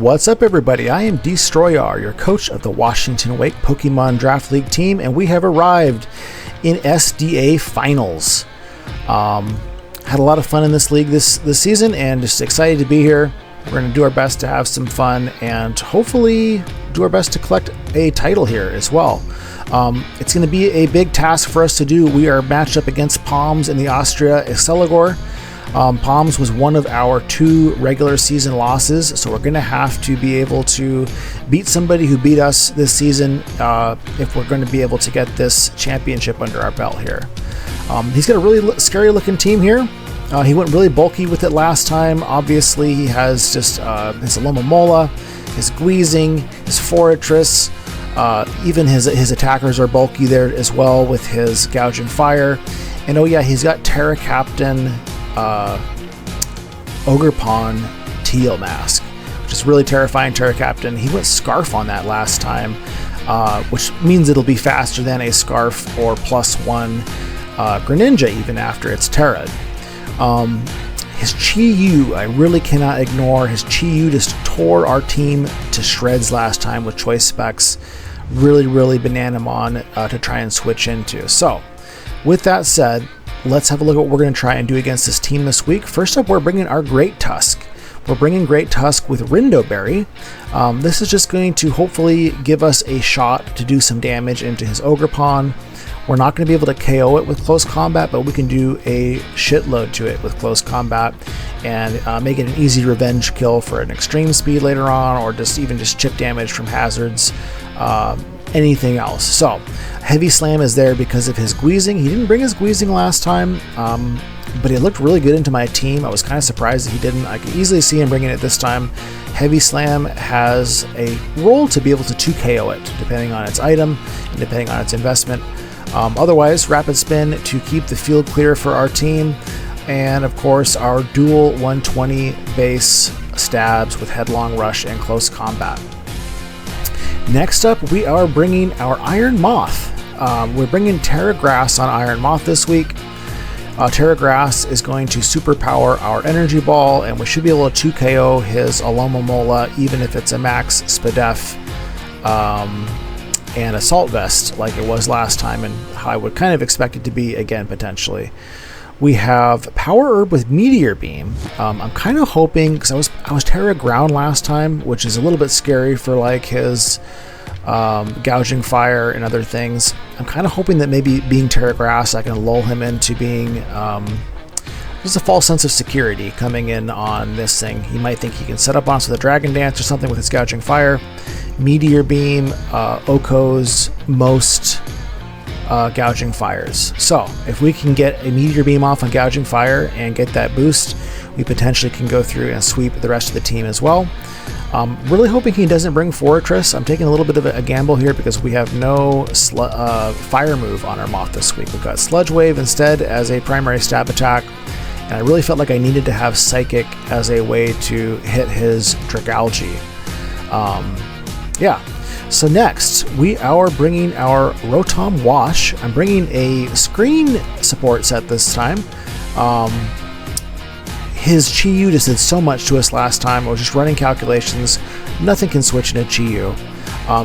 What's up, everybody? I am Destroyar, your coach of the Washington Wake Pokémon Draft League team, and we have arrived in SDA Finals. Had a lot of fun in this league this season, and just excited to be here. We're going to do our best to have some fun and hopefully do our best to collect a title here as well. It's going to be a big task for us to do. We are matched up against Palms in the Austria Exceligor. Palms was one of our 2 regular season losses, so we're going to have to be able to beat somebody who beat us this season if we're going to be able to get this championship under our belt here. He's got a really scary looking team here. He went really bulky with it last time. Obviously, he has just his Alomomola, his Guizing, his Fortress. Even his attackers are bulky there as well with his Gouging Fire. And oh yeah, he's got Terra Captain Ogerpon Teal Mask, which is really terrifying. Terra Captain, he went Scarf on that last time, which means it'll be faster than a Scarf or +1 Greninja even after it's Terra'd. His Chi-Yu, I really cannot ignore. His Chi-Yu just tore our team to shreds last time with choice specs. Really Bananamon to try and switch into. So with that said, let's have a look at what we're going to try and do against this team this week. First up, we're bringing our Great Tusk. We're bringing Great Tusk with Rindoberry. This is just going to hopefully give us a shot to do some damage into his Ogerpon. We're not going to be able to KO it with close combat, but we can do a shitload to it with close combat and make it an easy revenge kill for an extreme speed later on, or just chip damage from hazards, anything else. So Heavy Slam is there because of his Guizing. He didn't bring his Guizing last time, but he looked really good into my team. I was kind of surprised that he didn't. I could easily see him bringing it this time. Heavy Slam has a role to be able to 2KO it, depending on its item and depending on its investment. Otherwise, Rapid Spin to keep the field clear for our team. And of course, our dual 120 base stabs with Headlong Rush and close combat. Next up, we are bringing our Iron Moth. We're bringing Terra Grass on Iron Moth this week. Terra Grass is going to superpower our Energy Ball, and we should be able to 2KO his Alomomola, even if it's a max Spadef and Assault Vest like it was last time, and how I would kind of expect it to be again potentially. We have Power Herb with Meteor Beam. I'm kind of hoping, because I was Terra Ground last time, which is a little bit scary for like his Gouging Fire and other things. I'm kind of hoping that maybe being Terra Grass, I can lull him into being just a false sense of security coming in on this thing. He might think he can set up on us with a Dragon Dance or something with his Gouging Fire. Meteor Beam, Oko's most Gouging Fires. So if we can get a Meteor Beam off on Gouging Fire and get that boost, we potentially can go through and sweep the rest of the team as well. Really hoping he doesn't bring Fortress. I'm taking a little bit of a gamble here because we have no fire move on our Moth this week. We've got Sludge Wave instead as a primary stab attack, and I really felt like I needed to have Psychic as a way to hit his Dragalge. So next, we are bringing our Rotom Wash. I'm bringing a screen support set this time. His Chi-Yu just did so much to us last time. I was just running calculations. Nothing can switch into Chi-Yu.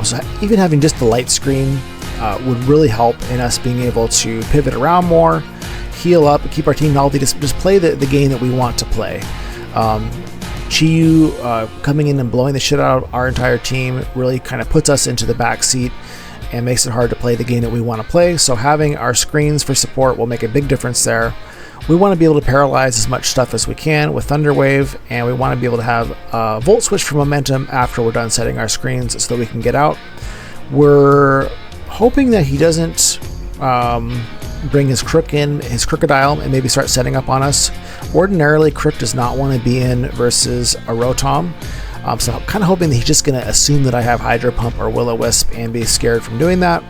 So even having just the light screen would really help in us being able to pivot around more, heal up, keep our team healthy, just play the game that we want to play. Chi-Yu coming in and blowing the shit out of our entire team really kind of puts us into the back seat and makes it hard to play the game that we want to play. So having our screens for support will make a big difference there. We want to be able to paralyze as much stuff as we can with Thunder Wave, and we want to be able to have Volt Switch for momentum after we're done setting our screens so that we can get out. We're hoping that he doesn't bring his Crook in, his Crocodile, and maybe start setting up on us. Ordinarily, Crook does not want to be in versus a Rotom, so I'm kind of hoping that he's just going to assume that I have Hydro Pump or Will-O-Wisp and be scared from doing that,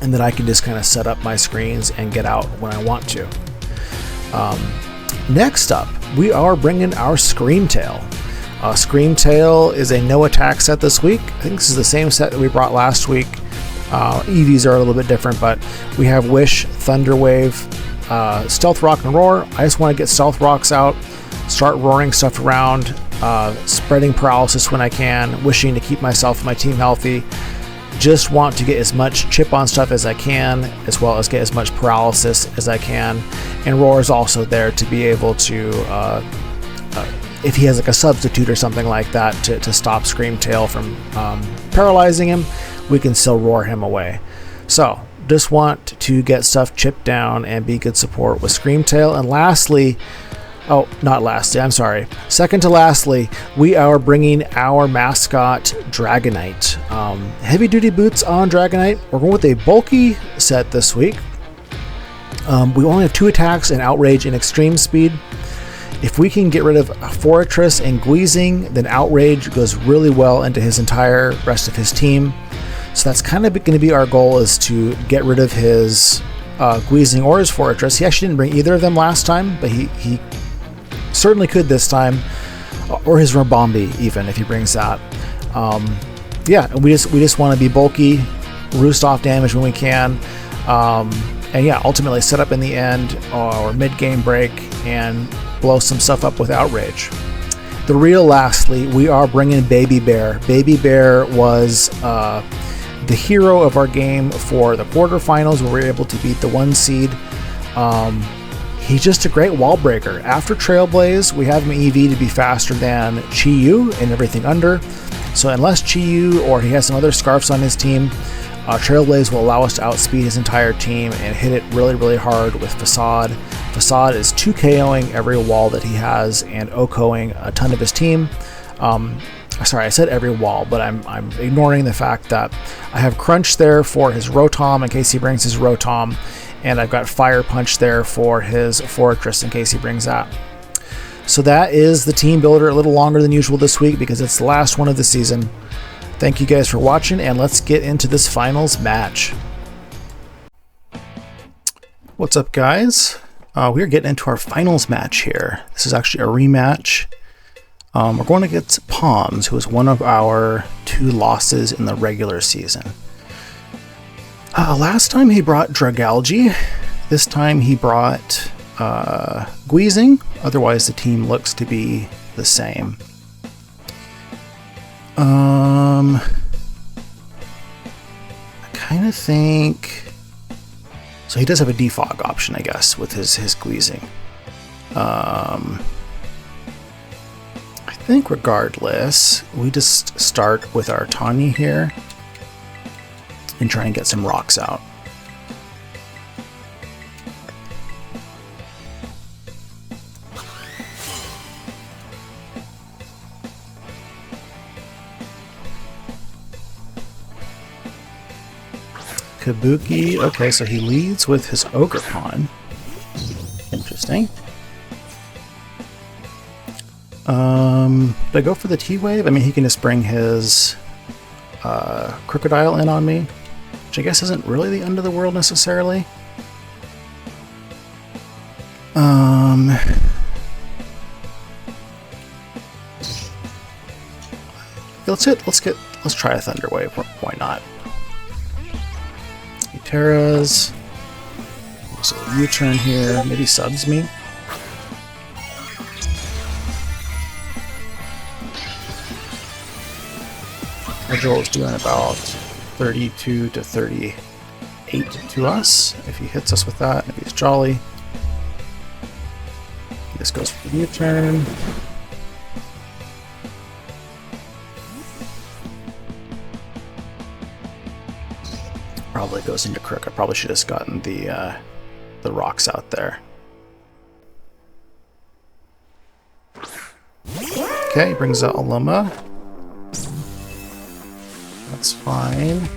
and that I can just kind of set up my screens and get out when I want to. Next up, we are bringing our Screamtail. Screamtail is a no attack set this week. I think this is the same set that we brought last week. EVs are a little bit different, but we have Wish, Thunder Wave, Stealth Rock, and Roar. I just want to get Stealth Rocks out, start roaring stuff around, spreading paralysis when I can, wishing to keep myself and my team healthy. Just want to get as much chip on stuff as I can, as well as get as much paralysis as I can. And Roar is also there to be able to, if he has like a substitute or something like that, to stop Screamtail from paralyzing him, we can still Roar him away. So just want to get stuff chipped down and be good support with Screamtail. And lastly, second to lastly, we are bringing our mascot Dragonite. Heavy duty boots on Dragonite. We're going with a bulky set this week. We only have 2 attacks and outrage and extreme speed. If we can get rid of Fortress and Gweezing, then outrage goes really well into his entire rest of his team. So that's kind of going to be our goal, is to get rid of his Gweezing or his Fortress. He actually didn't bring either of them last time, but he certainly could this time, or his Rabombi even if he brings that. Yeah, we just want to be bulky, roost off damage when we can, and yeah, ultimately set up in the end or mid-game break and blow some stuff up with outrage. The real lastly, we are bringing Baby Bear. Baby Bear was the hero of our game for the quarterfinals, where we were able to beat the 1 seed. He's just a great wall breaker. After Trailblaze, we have him EV to be faster than Chi-Yu and everything under. So unless Chi-Yu or he has some other scarfs on his team, Trailblaze will allow us to outspeed his entire team and hit it really, really hard with Facade. Facade is 2KOing every wall that he has and OHKOing a ton of his team. Sorry, I said every wall, but I'm ignoring the fact that I have Crunch there for his Rotom in case he brings his Rotom, and I've got Fire Punch there for his Fortress in case he brings that. So that is the team builder, a little longer than usual this week because it's the last one of the season. Thank you guys for watching, and let's get into this finals match. What's up, guys? We're getting into our finals match here. This is actually a rematch. We're going against Palms, who was one of our 2 losses in the regular season. Last time he brought Dragalge. This time he brought Gweezing. Otherwise the team looks to be the same. I kind of think... So he does have a defog option, I guess, with his Gweezing. I think regardless, we just start with our Tanya here and try and get some rocks out. Kabuki, okay, so he leads with his Ogerpon. Interesting. Did I go for the T-Wave? I mean, he can just bring his Crocodile in on me, which I guess isn't really the end of the world necessarily. Let's try a Thunder Wave. Why not? Terras. So U-turn here. Maybe subs me. Joel is doing about 32 to 38 to us. If he hits us with that, if he's jolly. This goes for the U-turn. Probably goes into Crook. I probably should have gotten the rocks out there. Okay, he brings out Aluma. That's fine.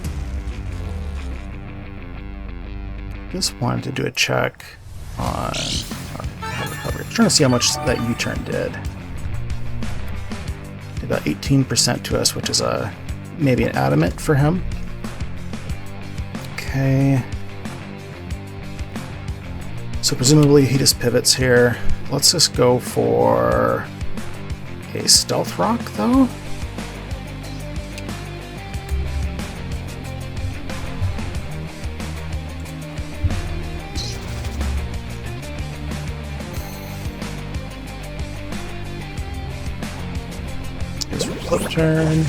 Just wanted to do a check on recovery. Trying to see how much that U-turn did. Did about 18% to us, which is maybe an adamant for him. Okay. So presumably he just pivots here. Let's just go for a Stealth Rock, though. flip turn.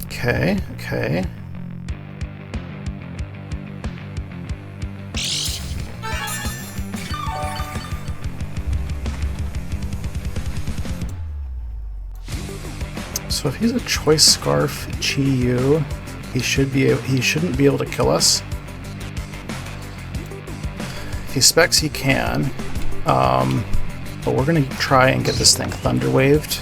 Okay, okay. So if he's a Choice Scarf Chi-Yu, he shouldn't be able to kill us. If he specs, he can. But we're gonna try and get this thing Thunder Waved.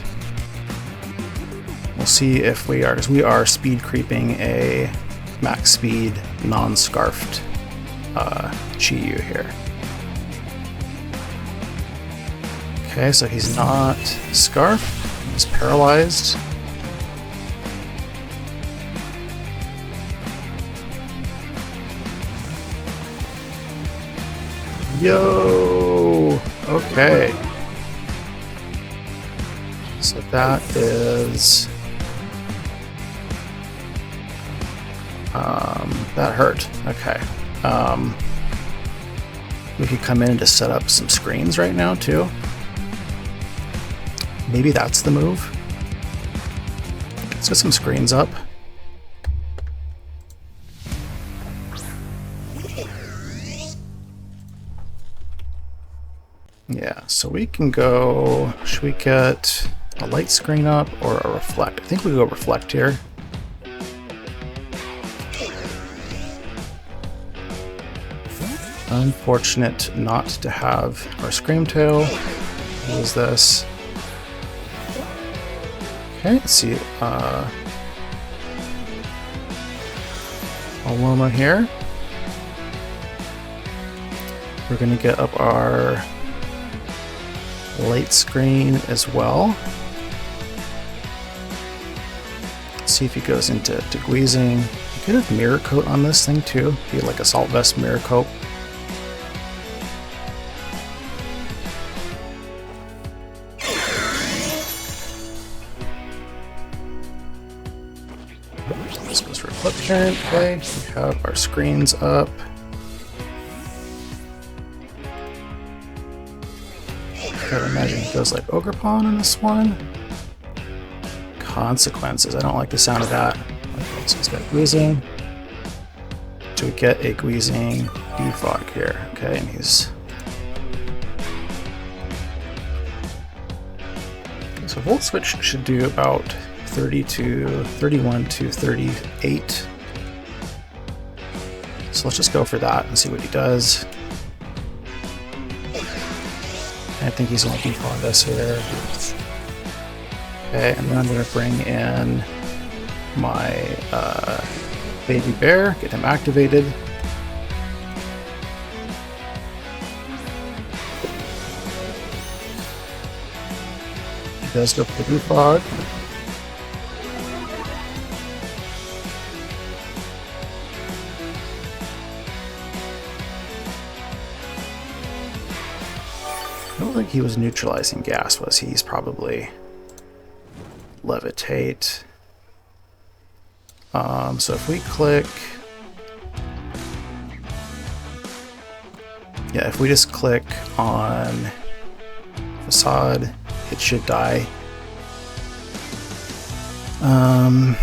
We'll see if we are, because we are speed creeping a max speed non-scarfed Chi-Yu here. Okay, so he's not scarfed, he's paralyzed. Yo! Okay. So that is... that hurt. Okay. We could come in and just set up some screens right now, too. Maybe that's the move. Let's get some screens up. Yeah, so we can go... Should we get a light screen up or a reflect? I think we go reflect here. Unfortunate not to have our Screamtail. What is this? Okay, let's see. Aloma here. We're going to get up our light screen as well. Let's see if he goes into Guizing. You could have Mirror Coat on this thing too. Be like Assault Vest Mirror Coat. This goes for a flip turn. Okay, we have our screens up. I imagine he goes like Ogerpon on this one. Consequences. I don't like the sound of that. Okay, so he's got Guizing. Do we get a Guizing Defog here? Okay, and he's... So Volt Switch should do about 31 to 38. So let's just go for that and see what he does. I think he's going to defog us here. Okay, and then I'm going to bring in my baby bear, get him activated. He does go for the defog. I don't think he was neutralizing gas, was he? He's probably levitate. So if we click... Yeah, if we just click on Facade, it should die. And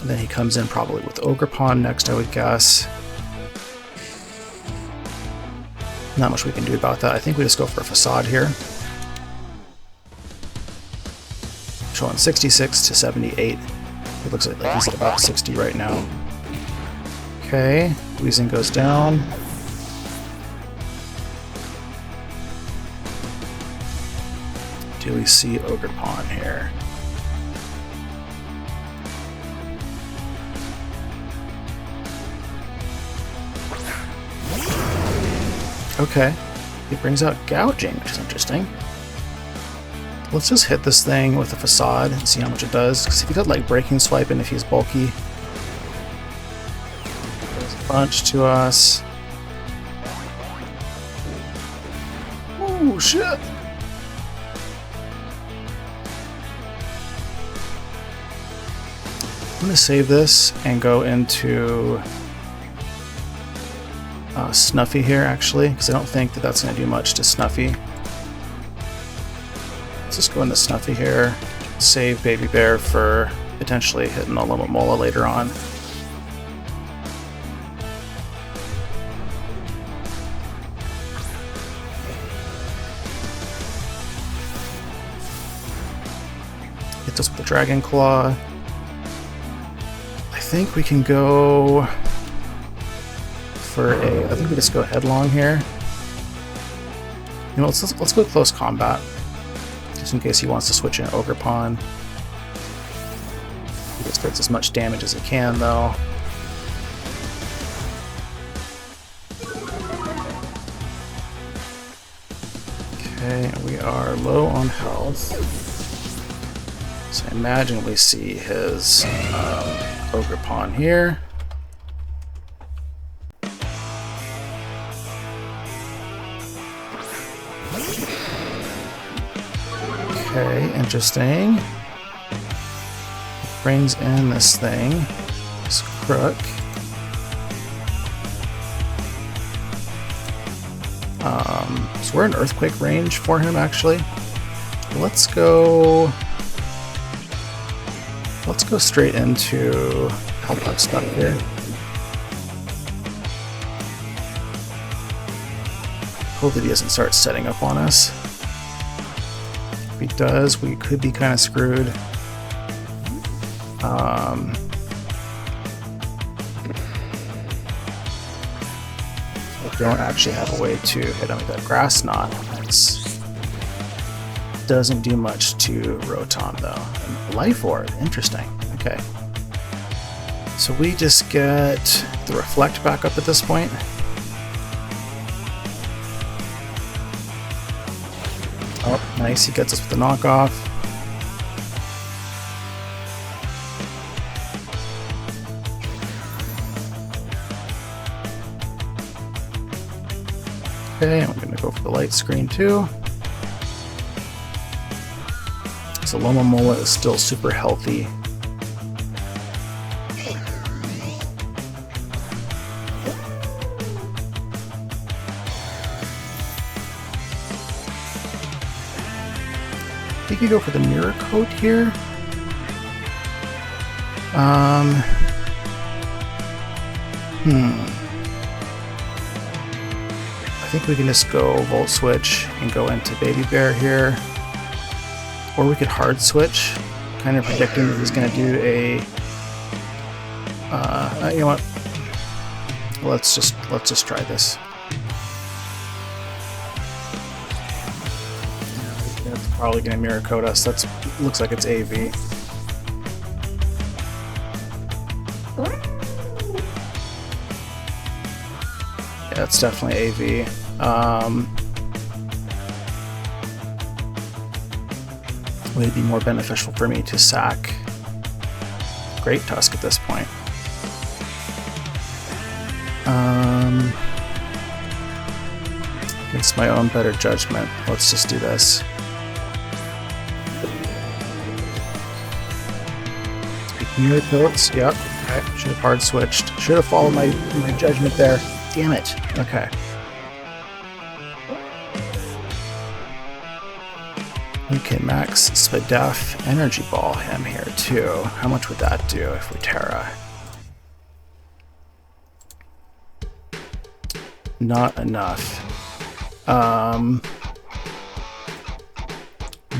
then he comes in probably with Ogerpon next, I would guess. Not much we can do about that. I think we just go for a Facade here. Showing 66 to 78. It looks like he's at about 60 right now. Okay, Guizing goes down. Do we see Ogerpon here? Okay, he brings out Gouging, which is interesting. Let's just hit this thing with a Facade and see how much it does. Because if he got like Breaking Swipe and if he's bulky, there's a bunch to us. Oh shit! going to save this and go into Snuffy here, actually, because I don't think that that's going to do much to Snuffy. Let's just go into Snuffy here, save Baby Bear for potentially hitting a Mola later on. Hit this with the Dragon Claw. I think we can go for a... I think we just go headlong here. You know, let's go close combat, just in case he wants to switch in Ogre Pawn. He just gets as much damage as he can, though. Okay, we are low on health. So I imagine we see his Ogre Pawn here. Okay, interesting. Brings in this thing, this crook. So we're in earthquake range for him, actually. Let's go straight into help out stuff here. Hope that he doesn't start setting up on us. If he does, we could be kind of screwed. We don't actually have a way to hit him with that Grass Knot. Doesn't do much to Rotom, though. And Life Orb, interesting. Okay. So we just get the Reflect back up at this point. Oh, nice. He gets us with the knockoff. Okay, I'm going to go for the light screen too. So Mola is still super healthy. I think you go for the Mirror Coat here. I think we can just go Volt Switch and go into Baby Bear here. Or we could hard switch, kind of predicting that he's going to do a. You know what? Let's just try this. That's probably going to Mirror Coat us. That's looks like it's AV. Yeah, it's definitely AV. Would it be more beneficial for me to sack Great Tusk at this point? Against my own better judgment, let's just do this. Mirror Coats, yep. Okay. Should have hard switched. Should have followed my judgment there. Damn it. Okay. We can max SDA Energy Ball him here too. How much would that do if we Terra? Not enough. We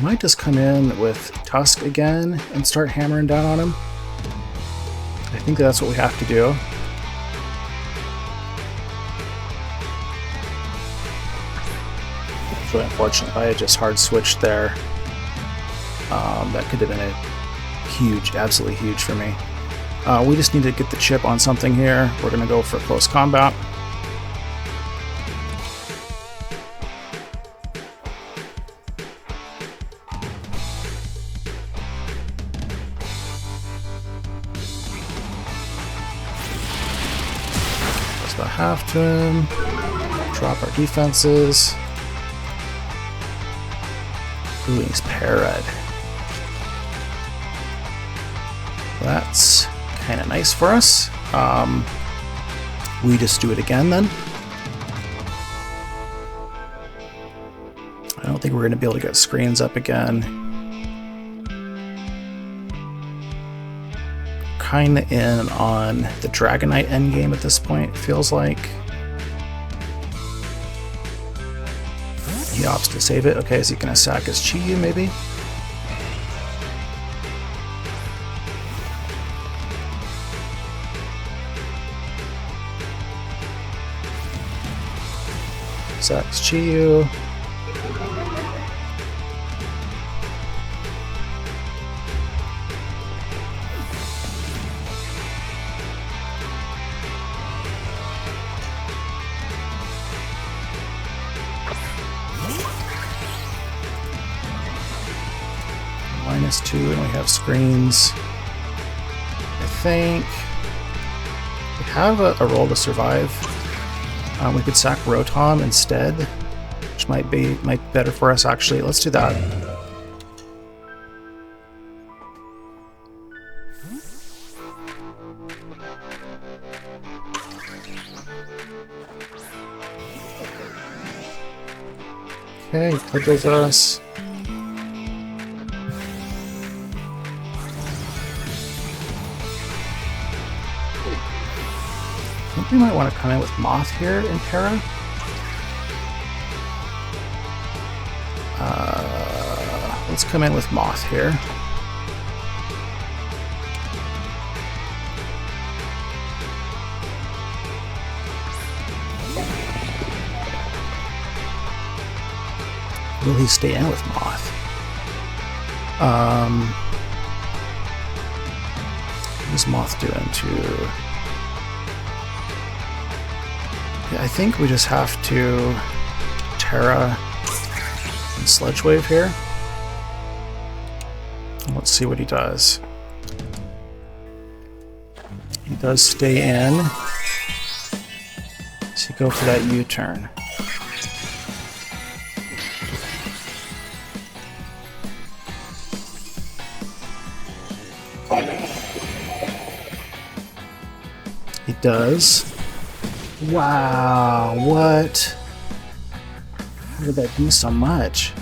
might just come in with Tusk again and start hammering down on him. I think that's what we have to do. It's really unfortunate. I just hard switched there. That could have been a huge, absolutely huge for me. We just need to get the chip on something here. We're going to go for close combat. About half to him, drop our defenses. Ooh, he's Parad. That's kind of nice for us. We just do it again then. I don't think we're going to be able to get screens up again. Kind of in on the Dragonite endgame at this point, it feels like. He opts to save it. Okay, is he going to sack his Chi-Yu maybe? Sacks Chi-Yu. -2, and we have screens. I think we have a roll to survive. We could sack Rotom instead, which might be better for us actually. Let's do that. Okay, cudgels us. I think we might want to come in with Moth here in Terra. Let's come in with Moth here. Will he stay in with Moth? What's Moth doing to... Yeah, I think we just have to Terra and Sludge Wave here. And let's see what he does. He does stay in. So you go for that U-turn. He does. Wow, what? How did that do so much?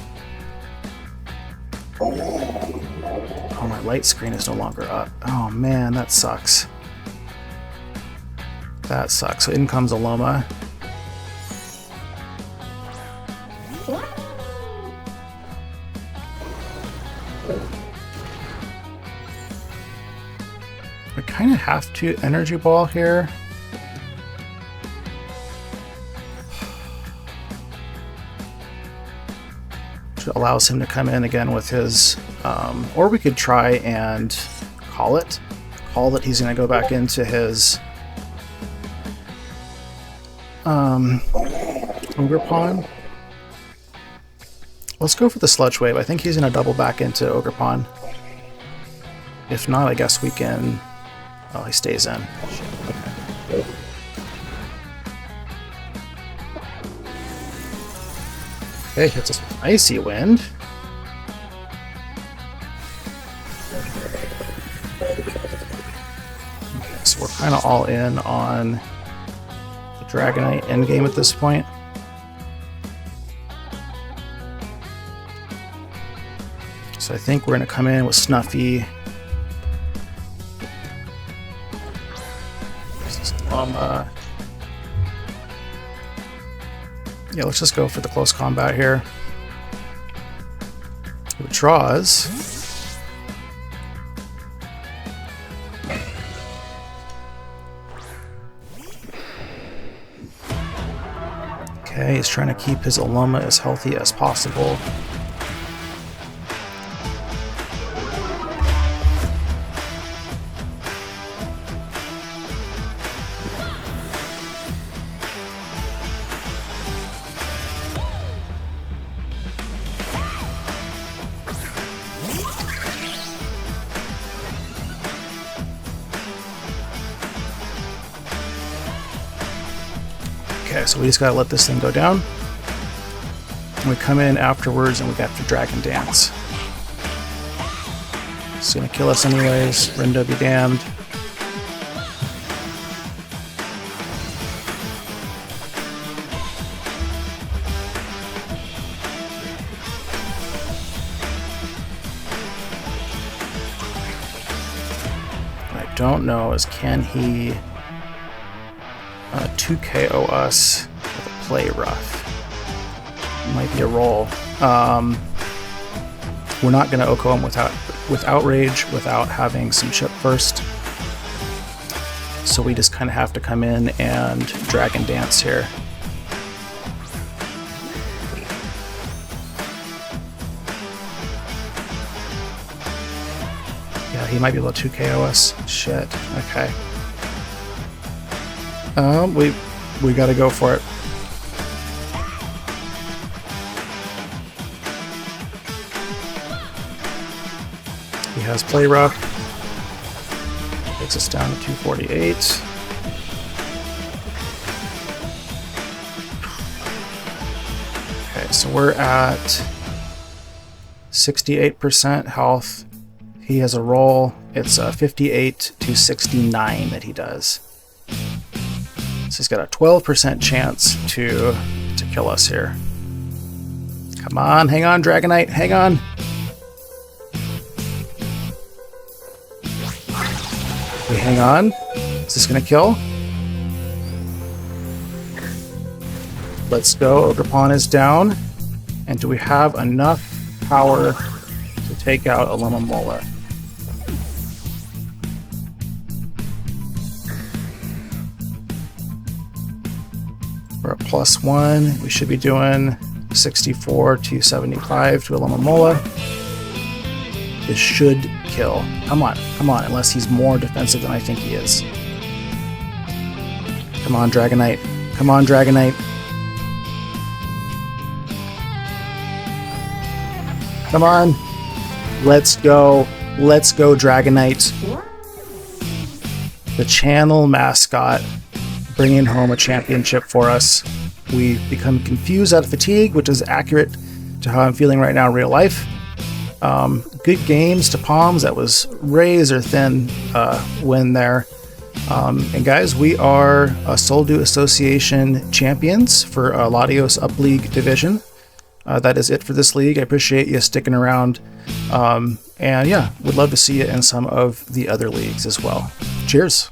Oh, my light screen is no longer up. Oh man, that sucks. That sucks. So in comes Aloma. We kind of have to Energy Ball here. Allows him to come in again with his, or we could try and call that he's going to go back into his Ogre Pawn. Let's go for the Sludge Wave. I think he's going to double back into Ogre Pawn. If not, I guess we can... Oh, he stays in. Okay. Okay, hits us with Icy Wind. Okay, so we're kind of all in on the Dragonite endgame at this point. So I think we're going to come in with Snuffy. Yeah, let's just go for the close combat here. He withdraws. Okay, he's trying to keep his Aloma as healthy as possible. Okay, so we just gotta let this thing go down. And we come in afterwards and we got the Dragon Dance. It's gonna kill us anyways. Rindo be damned. don't know is, can he 2KO us with a play rough? Might be a roll. We're not going to OHKO him with outrage without having some chip first. So we just kind of have to come in and Dragon Dance here. Yeah, he might be able to 2KO us. Shit. Okay. We got to go for it. He has play rough. Takes us down to 248. Okay, so we're at 68% health. He has a roll. It's 58 to 69 that he does. So he's got a 12% chance to kill us here. Come on, hang on, Dragonite, hang on. We hang on. Is this gonna kill? Let's go. Ogerpon is down. And do we have enough power to take out a Alomomola? We're at +1. We should be doing 64 to 75 to a Alomomola. This should kill. Come on, unless he's more defensive than I think he is. Come on, Dragonite. Come on, Dragonite. Come on. Let's go. Let's go, Dragonite. The channel mascot bringing home a championship for us. We've become confused out of fatigue, which is accurate to how I'm feeling right now in real life. Good games to Palms. That was razor thin win there. And guys, we are Soldu Association champions for Latios Up League division. That is it for this league. I appreciate you sticking around. And yeah, would love to see you in some of the other leagues as well. Cheers.